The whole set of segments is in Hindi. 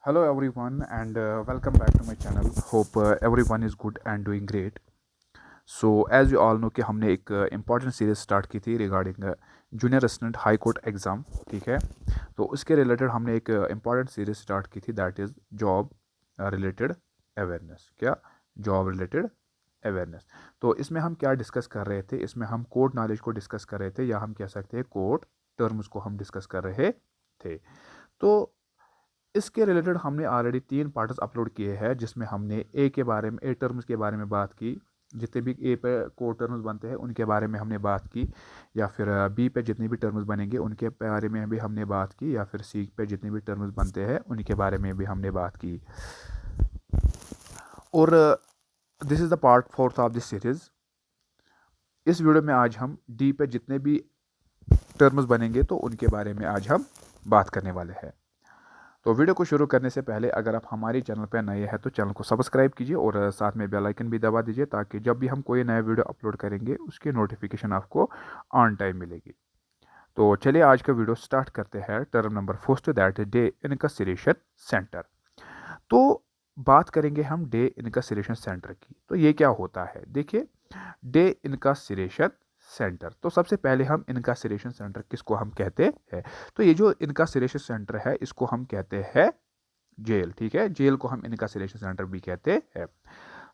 Hello everyone and welcome back to my channel. Hope everyone is good and doing great. So as you all know कि हमने एक इम्पॉर्टेंट सीरीज स्टार्ट की थी regarding junior assistant high court exam, ठीक है। तो उसके रिलेटेड हमने एक इम्पॉर्टेंट सीरीज स्टार्ट की थी, that is job related awareness. क्या? Job related awareness. तो इसमें हम क्या डिस्कस कर रहे थे? इसमें हम कोर्ट नॉलेज को डिस्कस कर रहे थे, या हम कह सकते हैं कोर्ट टर्म्स को हम डिस्कस कर रहे थे। तो इसके रिलेटेड हमने ऑलरेडी 3 पार्ट्स अपलोड किए हैं, जिसमें हमने ए के बारे में, ए टर्म्स के बारे में बात की। जितने भी ए पे कोड टर्म्स बनते हैं उनके बारे में हमने बात की, या फिर बी पे जितने भी टर्म्स बनेंगे उनके बारे में भी हमने बात की, या फिर सी पे जितने भी टर्म्स बनते हैं उनके बारे में भी हमने बात की। और this is the part fourth of this series. इस वीडियो में आज हम डी पे जितने भी टर्म्स बनेंगे तो उनके बारे में आज हम बात करने वाले हैं। तो वीडियो को शुरू करने से पहले अगर आप हमारे चैनल पर नए हैं तो चैनल को सब्सक्राइब कीजिए और साथ में बेल आइकन भी दबा दीजिए, ताकि जब भी हम कोई नया वीडियो अपलोड करेंगे उसकी नोटिफिकेशन आपको ऑन टाइम मिलेगी। तो चलिए आज का वीडियो स्टार्ट करते हैं। Term number first, that is day incarceration centre. तो बात करेंगे हम डे इनकसिलेशन सेंटर की। तो ये क्या होता है? देखिए, डे इनकासिलेशन सेंटर, तो सबसे पहले हम इनकासिलेशन सेंटर किसको हम कहते हैं? तो ये जो इनकासिलेशन सेंटर है इसको हम कहते हैं जेल, ठीक है। जेल को हम इनकासिलेशन सेंटर भी कहते हैं।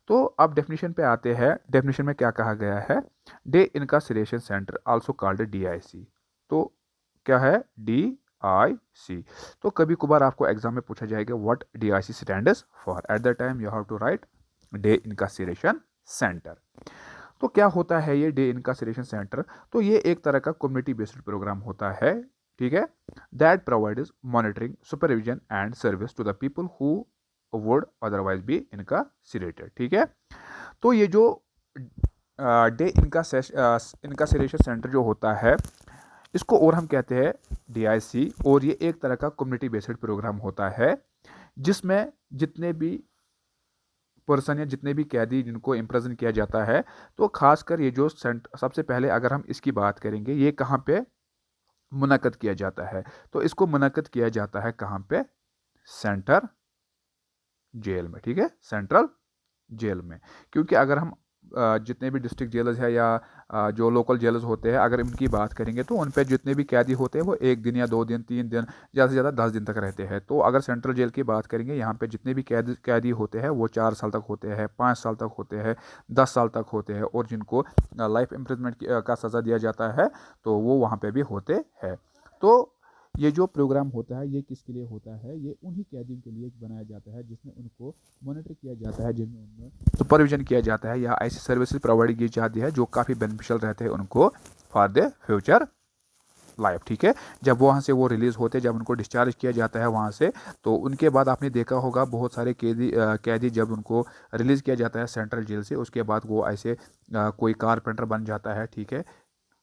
तो अब डेफिनेशन पे आते हैं। डेफिनेशन में क्या कहा गया है? Day incarceration centre also called DIC. तो क्या है? डीआईसी। तो कभी कभार आपको एग्जाम में पूछा जाएगा what DIC stands for. At the time you have to write day incarceration centre. तो क्या होता है ये डे इनकासिलेशन सेंटर? तो ये एक तरह का कम्युनिटी बेस्ड प्रोग्राम होता है, ठीक है, that provides monitoring, supervision and service to the people who would otherwise be incarcerated, ठीक है। तो ये जो डे इनकासिलेशन सेंटर जो होता है इसको और हम कहते हैं डीआईसी, और ये एक तरह का कम्युनिटी बेस्ड प्रोग्राम होता है जिसमें जितने भी पर्सन या जितने भी कैदी जिनको इम्प्रेजन किया जाता है, तो खासकर ये जो सबसे पहले अगर हम इसकी बात करेंगे, ये कहाँ पे मुनक्कद किया जाता है? तो इसको मुनक्कद किया जाता है कहाँ पे? सेंटर जेल में, ठीक है, सेंट्रल जेल में। क्योंकि अगर हम जितने भी डिस्ट्रिक्ट जेलर्स है या जो लोकल जेलर्स होते हैं, अगर उनकी बात करेंगे तो उन पर जितने भी कैदी होते हैं वो 1 दिन या 2 दिन 3 दिन, ज़्यादा से ज़्यादा 10 दिन तक रहते हैं। तो अगर सेंट्रल जेल की बात करेंगे, यहाँ पे जितने भी कैदी होते हैं वो 4 साल तक होते हैं, 5 साल तक होते हैं, 10 साल तक होते हैं, और जिनको लाइफ इम्प्रिजमेंट का सज़ा दिया जाता है तो वो वहाँ पर भी होते हैं। तो ये जो प्रोग्राम होता है ये किसके लिए होता है? ये उन्हीं कैदियों के लिए बनाया जाता है जिसमें उनको मॉनिटर किया जाता है, जिनमें उनमें सुपरविजन किया जाता है, या ऐसी सर्विसेज प्रोवाइड की जाती है जो काफ़ी बेनिफिशियल रहते हैं उनको फॉर द फ्यूचर लाइफ, ठीक है। जब वहाँ से वो रिलीज़ होते हैं, जब उनको डिस्चार्ज किया जाता है वहाँ से, तो उनके बाद आपने देखा होगा बहुत सारे कैदी जब उनको रिलीज़ किया जाता है सेंट्रल जेल से, उसके बाद वो ऐसे कोई कारपेंटर बन जाता है, ठीक है,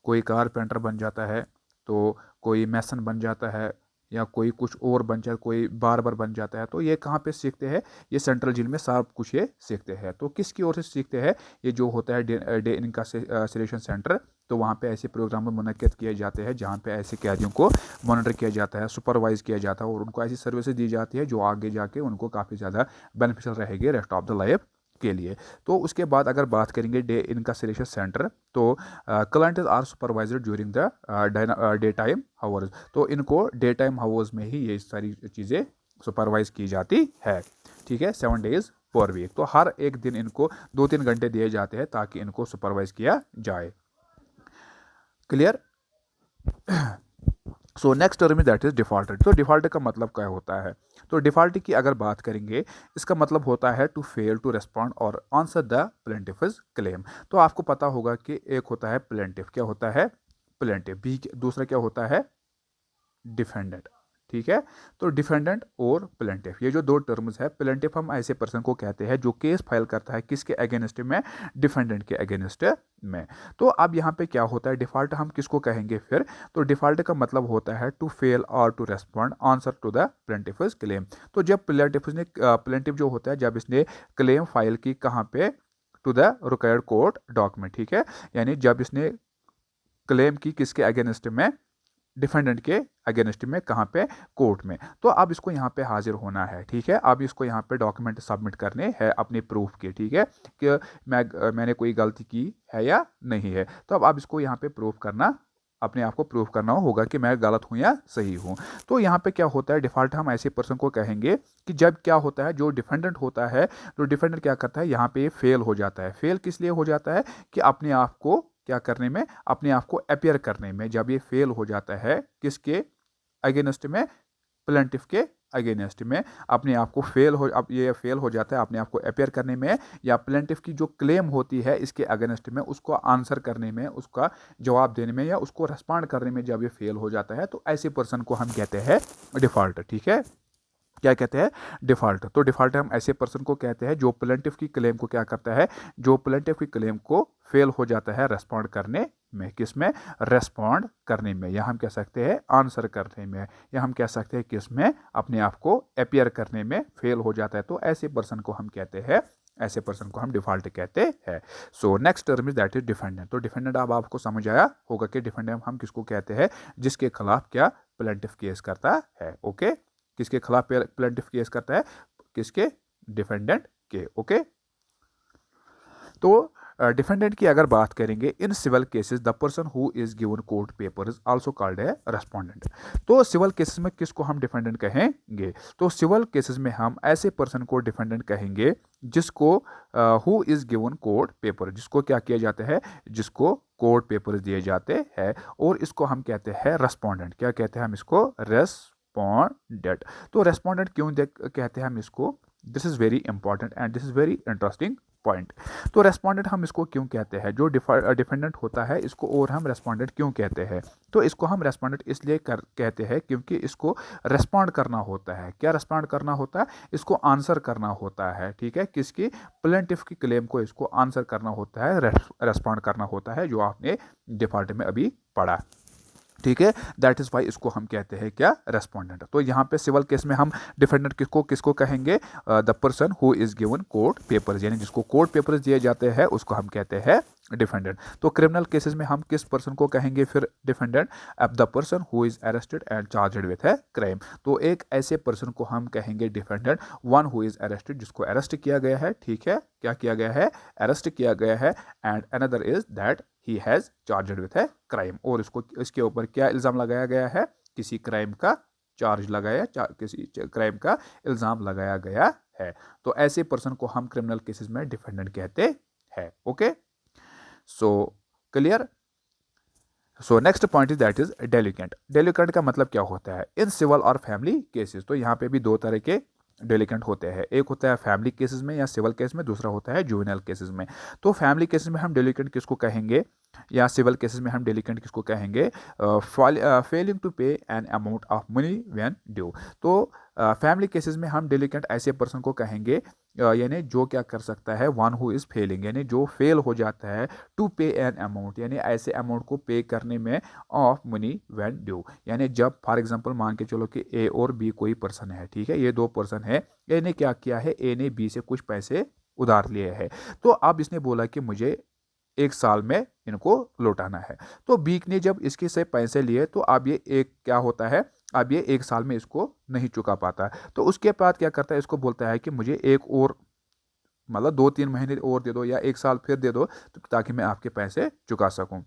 कोई कारपेंटर बन जाता है, तो कोई मैसन बन जाता है, या कोई कुछ और बन जाता है, कोई बार्बर बन जाता है। तो ये कहाँ पे सीखते हैं? ये सेंट्रल जेल में सब कुछ ये सीखते हैं। तो किसकी ओर से सीखते हैं? ये जो होता है डे इनकासिलेशन सेंटर। तो वहाँ पे ऐसे प्रोग्राम मुनक्किद किए जाते हैं जहाँ पे ऐसे कैदियों को मॉनिटर किया जाता है, सुपरवाइज किया जाता है, और उनको ऐसी सर्विसेज दी जाती है जो आगे जाके उनको काफ़ी ज़्यादा बेनिफिशियल रहेगी रेस्ट ऑफ द लाइफ के लिए। तो उसके बाद अगर बात करेंगे डे इनकासिलेशन सेंटर, तो clients are supervisor during the day time hours. तो इनको डे टाइम हावर्स में ही ये सारी चीज़ें सुपरवाइज की जाती है, ठीक है, 7 डेज पर वीक। तो हर एक दिन इनको 2-3 घंटे दिए जाते हैं ताकि इनको सुपरवाइज किया जाए। Clear? So next term that is defaulter. तो डिफॉल्ट का मतलब क्या होता है? तो डिफॉल्ट की अगर बात करेंगे, इसका मतलब होता है टू फेल टू रेस्पॉन्ड और आंसर द प्लेंटिफ्स क्लेम। तो आपको पता होगा कि एक होता है प्लेंटिफ, क्या होता है? प्लेंटिफ भी। दूसरा क्या होता है? डिफेंडेंट, ठीक है। तो डिफेंडेंट और प्लेंटिफ, ये जो दो टर्म्स है, प्लेंटिफ हम ऐसे पर्सन को कहते हैं जो केस फाइल करता है किसके अगेंस्ट में? डिफेंडेंट के अगेंस्ट में। तो अब यहाँ पे क्या होता है? डिफॉल्ट हम किसको कहेंगे फिर? तो डिफॉल्ट का मतलब होता है टू फेल और to respond answer to the plaintiff's claim. तो जब प्लेंटिफ जो होता है, जब इसने क्लेम फाइल की कहाँ पे? To the required court document, ठीक है। यानी जब इसने क्लेम की किसके अगेंस्ट में? डिफेंडेंट के अगेंस्ट में, कहाँ पे, कोर्ट में। तो अब इसको यहाँ पे हाजिर होना है, ठीक है। अब इसको यहाँ पे डॉक्यूमेंट सबमिट करने हैं अपने प्रूफ के, ठीक है, कि मैंने कोई गलती की है या नहीं है। तो अब इसको यहाँ पे प्रूफ करना, अपने आप को प्रूफ करना होगा कि मैं गलत हूँ या सही हूँ। तो यहाँ पे क्या होता है, डिफ़ॉल्ट हम ऐसे पर्सन को कहेंगे कि जब क्या होता है, जो डिफेंडेंट होता है, तो डिफेंडेंट क्या करता है, यहाँ पे फेल हो जाता है। फेल किस लिए हो जाता है कि अपने आप को क्या करने में, अपने आप को अपियर करने में। जब ये फेल हो जाता है किसके अगेंस्ट में, प्लेंटिफ के अगेंस्ट में, अपने आप को अब ये फेल हो जाता है अपने आप को अपेयर करने में, या प्लेंटिफ की जो क्लेम होती है इसके अगेंस्ट में, उसको आंसर करने में, उसका जवाब देने में, या उसको रिस्पॉन्ड करने में जब ये फेल हो जाता है, तो ऐसे पर्सन को हम कहते हैं डिफ़ॉल्ट, ठीक है। क्या कहते हैं, डिफ़ॉल्ट। तो डिफ़ॉल्ट हम ऐसे पर्सन को कहते हैं जो प्लेंटिफ की क्लेम को क्या करता है, जो प्लेंटिफ की क्लेम को फेल हो जाता है रेस्पॉन्ड करने में, किस में, रेस्पॉन्ड करने में, या हम कह सकते हैं आंसर करने में, या हम कह सकते हैं किस में, अपने आप को अपियर करने में फेल हो जाता है। तो ऐसे पर्सन को हम कहते हैं, ऐसे पर्सन को हम डिफ़ॉल्ट कहते हैं। सो next term is that is defendant. तो डिफेंडेंट अब आपको समझ आया होगा कि डिफेंडेंट हम किसको कहते हैं, जिसके खिलाफ क्या प्लेंटिफ केस करता है, ओके। किसके खिलाफ प्लेंटिफ केस करता है, किसके, डिफेंडेंट के, ओके। तो डिफेंडेंट की अगर बात करेंगे, in civil cases the person who is given court paper is also called a respondent. तो सिविल केसेस में किसको हम डिफेंडेंट कहेंगे, तो सिविल केसेस में हम ऐसे पर्सन को डिफेंडेंट कहेंगे जिसको who is given court paper, जिसको क्या किया जाता है, जिसको कोर्ट पेपर दिए जाते हैं, और इसको हम कहते हैं रेस्पोंडेंट। क्या कहते हैं हम इसको, रेस्पोंडेंट। तो रेस्पोंडेंट क्यों कहते हैं हम इसको, this is very important and this is very interesting point. तो रेस्पोंडेंट हम इसको क्यों कहते हैं, जो डिफेंडेंट होता है इसको, और हम रेस्पोंडेंट क्यों कहते हैं, तो इसको हम रेस्पोंडेंट इसलिए कहते हैं क्योंकि इसको रेस्पॉन्ड करना होता है। क्या रेस्पॉन्ड करना होता है, इसको आंसर करना होता है, ठीक है, किसकी, प्लेंटिफ की क्लेम को इसको आंसर करना होता है, रेस्पॉन्ड करना होता है, जो आपने डिफॉल्ट में अभी पढ़ा, ठीक है। दैट इज वाई इसको हम कहते हैं क्या, रेस्पोंडेंट। तो यहाँ पे सिविल केस में हम डिफेंडेंट किसको किसको कहेंगे, the person who is given court papers, यानी जिसको कोर्ट पेपर्स दिए जाते हैं उसको हम कहते हैं डिफेंडेंट। तो क्रिमिनल केसेस में हम किस पर्सन को कहेंगे फिर डिफेंडेंट, अब the person who is arrested and charged with a crime. तो एक ऐसे पर्सन को हम कहेंगे defendant, one who is arrested, जिसको अरेस्ट किया गया है, ठीक है, क्या किया गया है, अरेस्ट किया गया है, and another is that he has charged with a crime, और इसको इसके ऊपर क्या इल्ज़ाम लगाया गया है, किसी क्राइम का चार्ज लगाया, किसी क्राइम का इल्ज़ाम लगाया गया है। तो ऐसे पर्सन को हम क्रिमिनल केसेस में डिफेंडेंट कहते हैं, okay. So clear. So next point is that is delinquent. Delinquent का मतलब क्या होता है, इन सिविल और फैमिली केसेस। तो यहाँ पे भी दो तरह के डेलिकेंट होते हैं, एक होता है फैमिली केसेस में या सिविल केस में, दूसरा होता है जुवेनाइल केसेस में। तो फैमिली केसेस में हम डेलिकेंट किसको कहेंगे, या सिविल केसेस में हम डेलिकेंट किसको कहेंगे, फेलिंग टू पे an amount of money when due. तो फैमिली केसेस में हम डेलिकेंट ऐसे पर्सन को कहेंगे, यानी जो क्या कर सकता है, वन हु इज़ फेलिंग, यानी जो फेल हो जाता है टू पे एन अमाउंट, यानी ऐसे अमाउंट को पे करने में, ऑफ मनी व्हेन ड्यू, यानी जब फॉर एग्जांपल मान के चलो कि ए और बी कोई पर्सन है, ठीक है, ये दो पर्सन है, ए ने क्या किया है, ए ने बी से कुछ पैसे उधार लिए हैं। तो अब इसने बोला कि मुझे एक साल में इनको लौटाना है। तो बी ने जब इसके से पैसे लिए, तो अब ये एक क्या होता है, अब ये एक साल में इसको नहीं चुका पाता। तो उसके बाद क्या करता है, इसको बोलता है कि मुझे एक और, मतलब 2-3 महीने और दे दो, या एक साल फिर दे दो, तो ताकि मैं आपके पैसे चुका सकूं।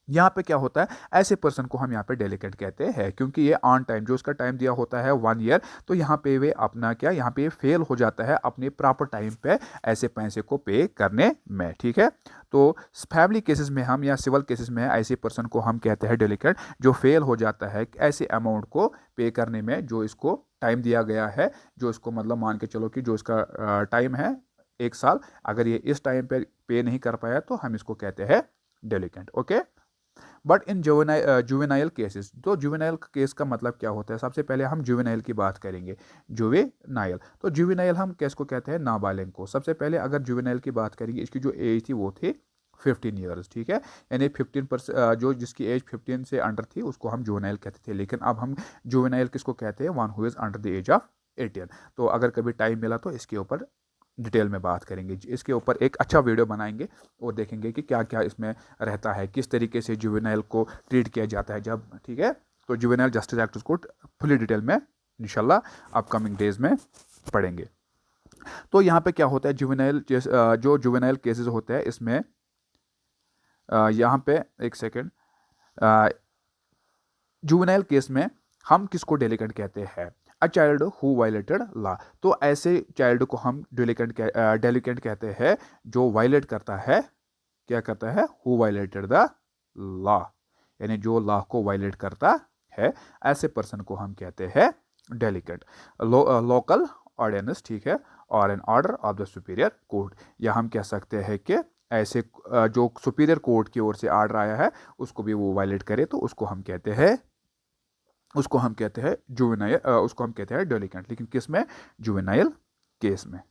यहाँ पे क्या होता है, ऐसे पर्सन को हम यहाँ पे डेलिकेट कहते हैं, क्योंकि ये ऑन टाइम, जो उसका टाइम दिया होता है 1 ईयर, तो यहाँ पे वे अपना क्या, यहाँ पे फेल हो जाता है अपने प्रॉपर टाइम पे ऐसे पैसे को पे करने में, ठीक है। तो फैमिली केसेस में हम, या सिविल केसेस में ऐसे पर्सन को हम कहते हैं डेलिकेट, जो फेल हो जाता है ऐसे अमाउंट को पे करने में, जो इसको टाइम दिया गया है, जो इसको मतलब मान के चलो कि जो इसका टाइम है 1 साल, अगर ये इस टाइम पे नहीं कर पाया तो हम इसको कहते हैं delicate, okay. But in juvenile cases, तो जुवेनाइल केस का मतलब क्या होता है, सबसे पहले हम जुवेनाइल की बात करेंगे। जुवेनाइल, तो जुवेनाइल हम किसको कहते हैं, नाबालिग को। सबसे पहले अगर जुवेनाइल की बात करेंगे, इसकी जो एज थी वो थी 15 ईयर्स, ठीक है, यानी 15%, जो जिसकी एज 15 से अंडर थी उसको हम जुवेनाइल कहते थे। लेकिन अब हम जुवेनाइल किसको कहते हैं, one who is under the age of 18। तो अगर कभी टाइम मिला तो इसके ऊपर डिटेल में बात करेंगे, इसके ऊपर एक अच्छा वीडियो बनाएंगे और देखेंगे कि क्या क्या इसमें रहता है, किस तरीके से जुवेनाइल को ट्रीट किया जाता है जब, ठीक है, तो जुवेनाइल जस्टिस एक्ट को फुली डिटेल में इंशाल्लाह अपकमिंग डेज में पढ़ेंगे। तो यहाँ पे क्या होता है, जो जुवेनाइल केसेस होते हैं इसमें यहाँ पे एक सेकेंड, जुवेनाइल केस में हम किसको डेलिकेंट कहते हैं, a child who violated law. तो ऐसे चाइल्ड को हम डेलिकेंट कहते हैं जो वायलेट करता है, क्या करता है, हु वायलेटेड द लॉ, यानी जो लॉ को वायलेट करता है, ऐसे पर्सन को हम कहते हैं डेलिकेंट। लोकल ऑर्डिनेंस, ठीक है, और an order of the superior court, या हम कह सकते हैं कि ऐसे जो सुपीरियर कोर्ट की ओर से ऑर्डर आया है उसको भी वो वायलेट करे तो उसको हम कहते हैं जुवेनाइल, उसको हम कहते हैं डेलिकेंट, लेकिन किस में, जुवेनाइल केस में।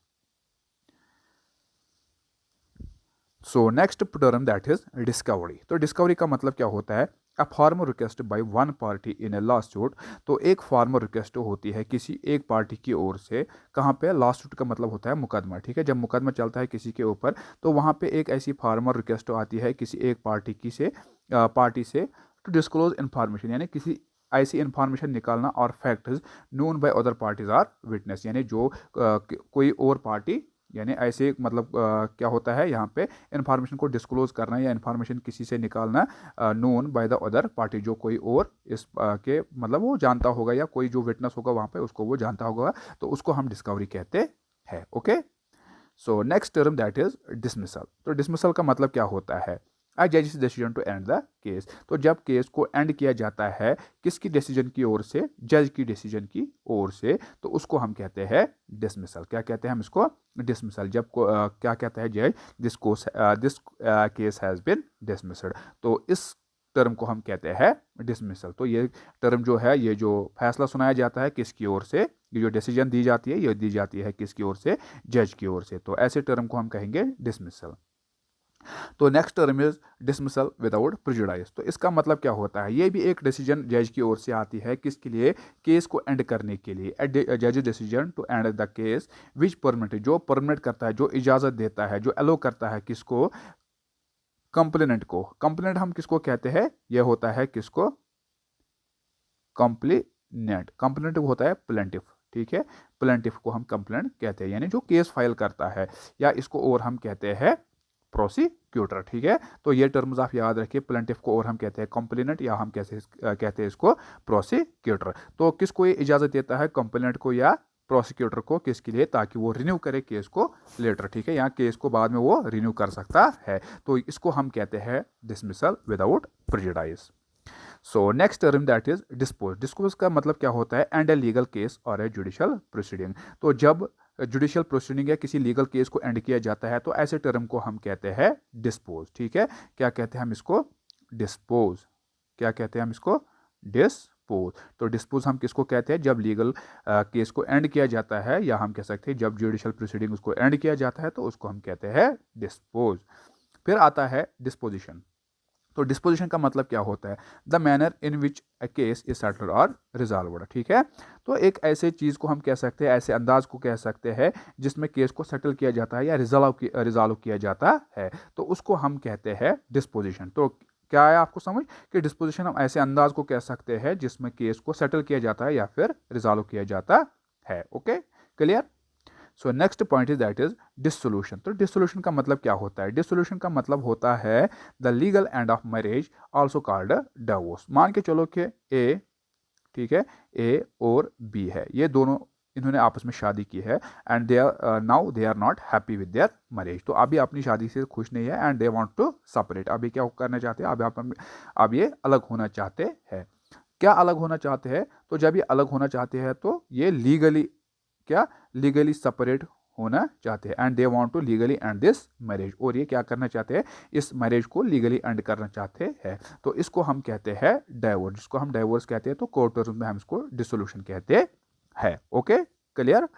सो next term that is discovery. तो डिस्कवरी का मतलब क्या होता है, a formal request by one party in a law suit. तो एक फॉर्मल रिक्वेस्ट होती है किसी एक पार्टी की ओर से, कहाँ पे, लॉ सूट का मतलब होता है मुकदमा, ठीक है, जब मुकदमा चलता है किसी के ऊपर तो वहाँ पे एक ऐसी फॉर्मल रिक्वेस्ट आती है किसी एक पार्टी से टू डिस्क्लोज इन्फॉर्मेशन, यानी किसी ऐसी इन्फॉर्मेशन निकालना और facts known by other parties or witness, यानी जो कोई और पार्टी, यानी ऐसे मतलब क्या होता है यहाँ पे, इन्फॉर्मेशन को डिस्क्लोज करना या इन्फॉर्मेशन किसी से निकालना known by the other party, जो कोई और इस के मतलब वो जानता होगा या कोई जो विटनेस होगा वहाँ पे उसको वो जानता होगा, तो उसको हम डिस्कवरी कहते हैं। Okay, so next term that is dismissal. तो डिसमिसल का मतलब क्या होता है, अ जज decision to end the case. तो जब केस को एंड किया जाता है किसकी डिसीजन की ओर से, जज की डिसीजन की ओर से, तो उसको हम कहते हैं डिसमिसल। क्या कहते हैं हम इसको, डिसमिसल। जब क्या कहता है जज, this case has been dismissed, तो इस टर्म को हम कहते हैं डिसमिसल। तो ये टर्म जो है, ये जो फैसला सुनाया जाता है किसकी ओर से, ये जो डिसीजन दी जाती है ये दी जाती है किसकी ओर से, जज की ओर से, तो ऐसे टर्म को हम कहेंगे डिसमिसल। तो next term is dismissal without prejudice. तो इसका मतलब क्या होता है, ये भी एक डिसीजन जज की ओर से आती है, किसके लिए, केस को एंड करने के लिए, जज decision to end the case which permit, जो परमिट करता है, जो इजाजत देता है, जो अलो करता है किसको, कंप्लेनेंट को। कंप्लेनेंट हम किसको कहते हैं, यह होता है किसको, कंप्लेनेंट। कंप्लेनेंट होता है प्लेंटिफ, ठीक है, प्लेंटिफ को हम कंप्लेनेंट कहते हैं, यानी जो केस फाइल करता है, या इसको और हम कहते हैं प्रोसिक्यूटर, ठीक है। तो ये टर्म्स आप याद रखिए, प्लेंटिफ को और हम कहते हैं कंप्लेनेंट, या हम कैसे कहते हैं इसको प्रोसिक्यूटर। तो किसको ये इजाजत देता है, कंप्लेनेंट को या प्रोसिक्यूटर को, किसके लिए, ताकि वो रिन्यू करे केस को लेटर, ठीक है, यहाँ केस को बाद में वो रिन्यू कर सकता है, तो इसको हम कहते हैं dismissal without prejudice. So next term that is dispose. Dispose का मतलब क्या होता है, एंड ए लीगल केस और ए जुडिशियल प्रोसीडिंग। तो जब जुडिशियल प्रोसीडिंग या किसी लीगल केस को एंड किया जाता है तो ऐसे टर्म को हम कहते हैं डिस्पोज, ठीक है। क्या कहते हैं हम इसको, डिस्पोज। क्या कहते हैं हम इसको, डिस्पोज। तो डिस्पोज हम किसको कहते हैं, जब लीगल केस को एंड किया जाता है, या हम कह सकते हैं जब जुडिशियल प्रोसीडिंग उसको एंड किया जाता है तो उसको हम कहते हैं डिस्पोज। फिर आता है डिस्पोजिशन। तो डिस्पोजिशन का मतलब क्या होता है, the manner in which a case is settled और रिजॉल्व्ड, ठीक है। तो एक ऐसे चीज़ को हम कह सकते हैं, ऐसे अंदाज को कह सकते हैं जिसमें केस को सेटल किया जाता है या रिजॉल्व किया जाता है, तो उसको हम कहते हैं डिस्पोजिशन। तो क्या है आपको समझ कि डिस्पोजिशन हम ऐसे अंदाज को कह सकते हैं जिसमें केस को सेटल किया जाता है या फिर रिजॉल्व किया जाता है। Okay, clear. So next point is that is dissolution. तो डिसोल्यूशन का मतलब क्या होता है, डिसोल्यूशन का मतलब होता है the legal end of marriage also called divorce. मान के चलो कि ए, ठीक है, ए और बी है, ये दोनों इन्होंने आपस में शादी की है, and they are now they are not happy with their marriage. तो अभी अपनी शादी से खुश नहीं है, and they want to separate. अभी क्या करना चाहते हैं, अब ये अलग होना चाहते हैं। क्या अलग होना चाहते हैं, तो जब ये अलग होना चाहते हैं तो ये लीगली सेपरेट होना चाहते हैं, and they want to legally end this marriage. और ये क्या करना चाहते हैं, इस मैरिज को लीगली एंड करना चाहते हैं, तो इसको हम कहते हैं डाइवोर्स। जिसको हम डाइवोर्स कहते हैं तो कोर्ट टर्म्स में हम इसको डिसोल्यूशन कहते हैं। Okay, clear.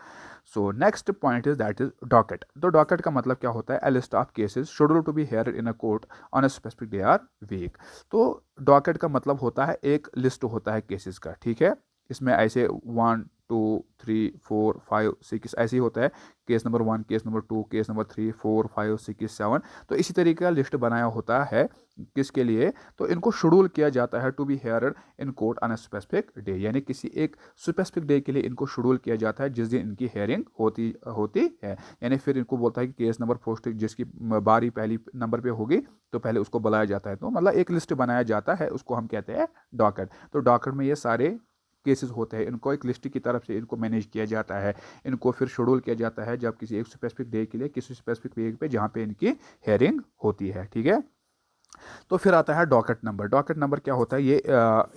So next point is that is docket. तो डॉकेट का मतलब क्या होता है, a list of cases schedule to be heard in a court on a specific day or week. तो डॉकेट का मतलब होता है एक लिस्ट होता है केसेस का, ठीक है। इसमें ऐसे 1 2 3 4 5 6 ऐसे ही होता है। Case number 1, case number 2, case number 3 4 5 6 7। तो इसी तरीके का लिस्ट बनाया होता है किसके लिए, तो इनको शेड्यूल किया जाता है to be heard in court on a specific day, यानी किसी एक स्पेसिफिक डे के लिए इनको शेड्यूल किया जाता है जिस दिन इनकी हेयरिंग होती होती है। यानी फिर इनको बोलता है कि केस नंबर पोस्ट जिसकी बारी पहली नंबर पे होगी तो पहले उसको बुलाया जाता है। तो मतलब एक लिस्ट बनाया जाता है, उसको हम कहते हैं डॉकेट। तो डॉकेट में ये सारे केसेस होते हैं, इनको एक लिस्ट की तरफ से इनको मैनेज किया जाता है, इनको फिर शेड्यूल किया जाता है जब किसी एक स्पेसिफिक डे के लिए किसी स्पेसिफिक वीक पे जहाँ पे इनकी हेयरिंग होती है। ठीक है, तो फिर आता है डॉकेट नंबर। डॉकेट नंबर क्या होता है, ये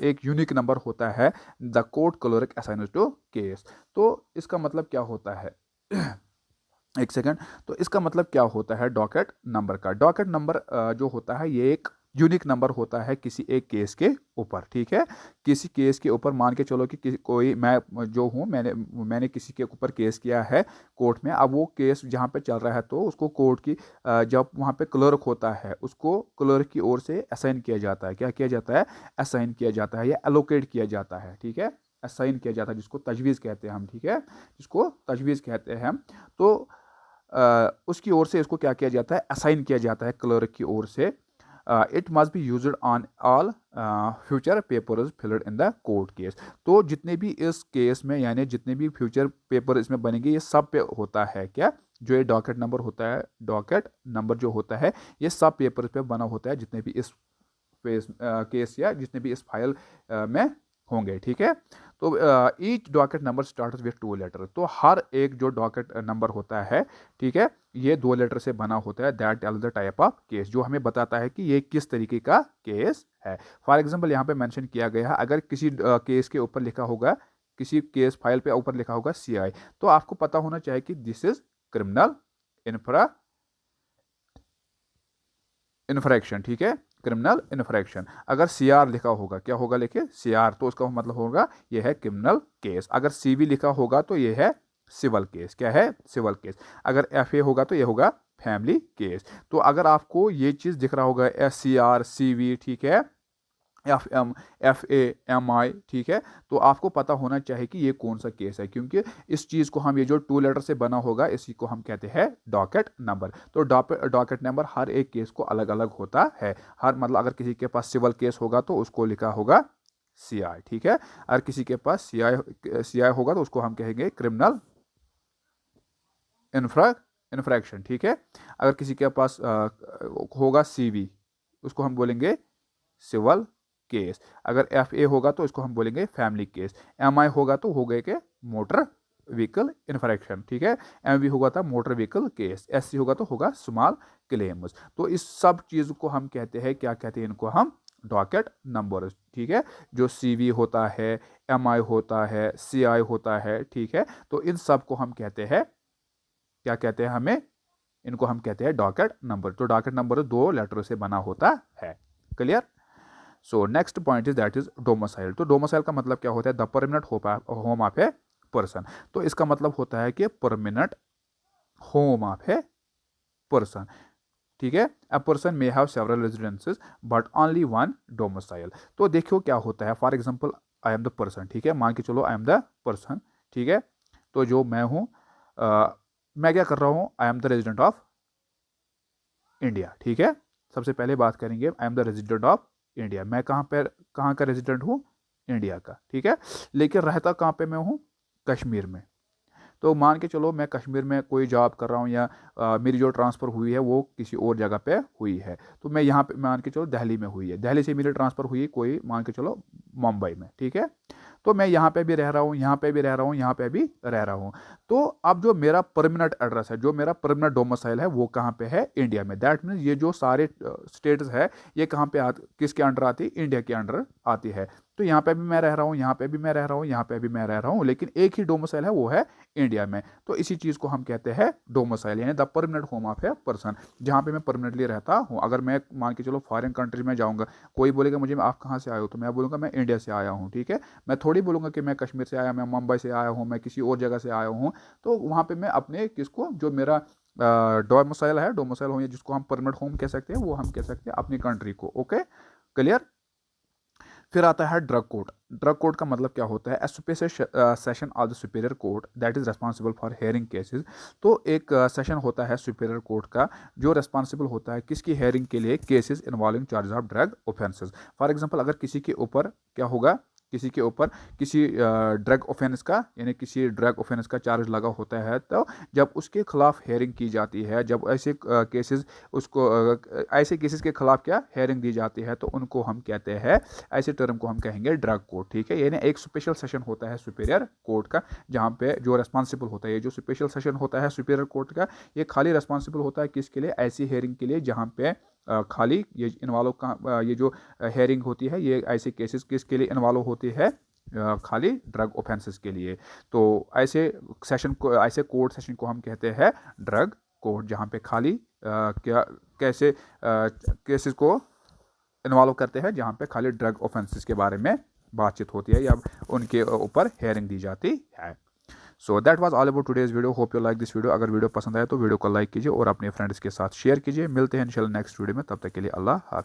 एक यूनिक नंबर होता है the court clerk assigns to case. तो इसका मतलब क्या होता है एक सेकंड। तो इसका मतलब क्या होता है डॉकेट नंबर का। डॉकेट नंबर जो होता है ये एक यूनिक नंबर होता है किसी एक केस के ऊपर। ठीक है, किसी केस के ऊपर मान के चलो कि कोई मैं जो हूँ मैंने किसी के ऊपर केस किया है कोर्ट में। अब वो केस जहाँ पे चल रहा है तो उसको कोर्ट की जब वहाँ पे क्लर्क होता है उसको क्लर्क की ओर से असाइन किया जाता है। क्या किया जाता है, असाइन किया जाता है या एलोकेट किया जाता है। ठीक है, असाइन किया जाता है जिसको तजवीज़ कहते हैं हम। ठीक है, जिसको तजवीज़ कहते हैं हम। तो उसकी ओर से इसको क्या किया जाता है, असाइन किया जाता है क्लर्क की ओर से। It must be used on all future papers filled in the court case. तो जितने भी इस केस में यानी जितने भी फ्यूचर पेपर इसमें बनेंगे ये सब पे होता है क्या, जो ये डॉकेट नंबर होता है, डॉकेट नंबर जो होता है ये सब पेपर पे बना होता है जितने भी इस केस या जितने भी इस फाइल में होंगे। ठीक है, तो each docket number start with 2 letter. तो हर एक जो डॉकेट नंबर होता है, ठीक है, ये 2 लेटर से बना होता है। That tell the type of case, जो हमें बताता है कि ये किस तरीके का केस है। फॉर एग्जांपल यहाँ पे मेंशन किया गया है, अगर किसी केस के ऊपर लिखा होगा, किसी केस फाइल पे ऊपर लिखा होगा CI, तो आपको पता होना चाहिए कि दिस इज क्रिमिनल इन्फ्रैक्शन। ठीक है, क्रिमिनल इन्फ्रैक्शन। अगर CR लिखा होगा, क्या होगा लिखे CR, तो उसका मतलब होगा यह है क्रिमिनल केस। अगर CV लिखा होगा तो यह है सिविल केस। क्या है, सिविल केस। अगर FA होगा तो यह होगा फैमिली केस। तो अगर आपको ये चीज़ दिख रहा होगा SCR CV, ठीक है, FM FA MI, ठीक है, तो आपको पता होना चाहिए कि ये कौन सा केस है, क्योंकि इस चीज़ को हम, ये जो 2 लेटर से बना होगा इसी को हम कहते हैं डॉकेट नंबर। तो डॉकेट नंबर हर एक केस को अलग अलग होता है। हर मतलब अगर किसी के पास सिविल केस होगा तो उसको लिखा होगा CI। ठीक है, अगर किसी के पास CI होगा तो उसको हम कहेंगे क्रिमिनल इन्फ्रैक्शन। ठीक है, अगर किसी के पास होगा CV, उसको हम बोलेंगे सिविल केस। अगर FA होगा तो इसको हम बोलेंगे फैमिली केस। MI होगा तो हो गए के मोटर व्हीकल इन्फ्रैक्शन। ठीक है, MV होगा था मोटर व्हीकल केस। SC होगा तो होगा स्मॉल क्लेम्स। तो इस सब चीज़ को हम कहते हैं, क्या कहते हैं इनको हम, डॉकेट नंबर। ठीक है, जो CV होता है, MI होता है, CI होता है, ठीक है, तो इन सब को हम कहते हैं, क्या कहते हैं, हमें इनको हम कहते हैं डॉकेट नंबर। तो डॉकेट नंबर 2 लेटरों से बना होता है। Clear. So next point is that is domicile. तो डोमिसाइल का मतलब क्या होता है, the permanent home of a person. तो इसका मतलब होता है कि permanent home of a person. ठीक है, a person may have several residences but only one domicile. तो देखो क्या होता है, for example I am the person. ठीक है, मान के चलो आई एम द पर्सन। ठीक है, तो जो मैं हूँ, मैं क्या कर रहा हूँ, I am the resident of India. ठीक है, सबसे पहले बात करेंगे I am the resident of India. मैं कहाँ का रेजिडेंट हूँ, इंडिया का। ठीक है, लेकिन रहता कहाँ पे मैं हूँ, कश्मीर में। तो मान के चलो मैं कश्मीर में कोई जॉब कर रहा हूँ या मेरी जो ट्रांसफ़र हुई है वो किसी और जगह पे हुई है। तो मैं यहाँ पे मान के चलो दिल्ली में हुई है, दिल्ली से मेरी ट्रांसफ़र हुई कोई मान के चलो मुंबई में। ठीक है, तो मैं यहाँ पे भी रह रहा हूँ, यहाँ पे भी रह रहा हूँ, यहाँ पे भी रह रहा हूँ। तो अब जो मेरा परमानेंट एड्रेस है, जो मेरा परमानेंट डोमिसाइल है वो कहाँ पे है, इंडिया में। दैट मीन्स ये जो सारे स्टेट्स है ये कहाँ पे किसके अंडर आती है, इंडिया के अंडर आती है। तो यहाँ पे भी मैं रह रहा हूँ, यहाँ पे भी मैं रह रहा हूँ, यहाँ पे भी मैं रह रहा हूँ, लेकिन एक ही डोमिसाइल है, वो है इंडिया में। तो इसी चीज़ को हम कहते हैं डोमिसाइल, यानी the permanent home of a person, जहाँ पे मैं परमानेंटली रहता हूँ। अगर मैं मान के चलो फॉरेन कंट्री में जाऊँगा, कोई बोलेगा मुझे आप कहाँ से आए हो, तो मैं बोलूँगा मैं इंडिया से आया हूँ। ठीक है, मैं थोड़ी बोलूँगा कि मैं कश्मीर से आया, मैं मुंबई से आया हूँ, मैं किसी और जगह से आया हूँ। तो वहाँ पे मैं अपने किसको, जो मेरा डोमिसाइल है, डोमिसाइल हो, जिसको हम परमानेंट होम कह सकते हैं, वो हम कह सकते हैं अपनी कंट्री को। Okay, clear. फिर आता है ड्रग कोर्ट। ड्रग कोर्ट का मतलब क्या होता है? A special session of the superior court that is responsible for hearing cases. तो एक सेशन होता है सुपीरियर कोर्ट का जो रिस्पॉन्सिबल होता है किसकी हेयरिंग के लिए? Cases involving charge of drug offences. For example अगर किसी के ऊपर क्या होगा, किसी के ऊपर किसी ड्रग ऑफेंस का यानी किसी ड्रग ऑफेंस का चार्ज लगा होता है, तो जब उसके खिलाफ हेयरिंग की जाती है, जब ऐसे केसेस उसको ऐसे केसेस के खिलाफ क्या हेयरिंग दी जाती है, तो उनको हम कहते हैं, ऐसे टर्म को हम कहेंगे ड्रग कोर्ट। ठीक है, यानी एक स्पेशल सेशन होता है सुपीरियर कोर्ट का जहाँ पे जो रेस्पॉन्सिबल होता है, ये जो स्पेशल सेशन होता है सुपीरियर कोर्ट का, ये खाली रेस्पॉन्सिबल होता है किसके लिए? ऐसी हेयरिंग के लिए जहाँ पे खाली ये इन्वॉल्व का ये जो हेयरिंग होती है, ये ऐसे केसेस किसके लिए इन्वॉल्व होती है? खाली ड्रग ऑफेंसेस के लिए। तो ऐसे सेशन को, ऐसे कोर्ट सेशन को हम कहते हैं ड्रग कोर्ट, जहाँ पे खाली क्या कैसे केसेस को इन्वॉल्व करते हैं, जहाँ पे खाली ड्रग ऑफेंसेस के बारे में बातचीत होती है या उनके ऊपर हेयरिंग दी जाती है। So that was all about today's video. Hope you like this video. अगर वीडियो पसंद आए तो वीडियो को लाइक कीजिए और अपने फ्रेंड्स के साथ शेयर कीजिए। मिलते हैं इंशाल्लाह नेक्स्ट वीडियो में, तब तक के लिए अल्लाह हाफिज़।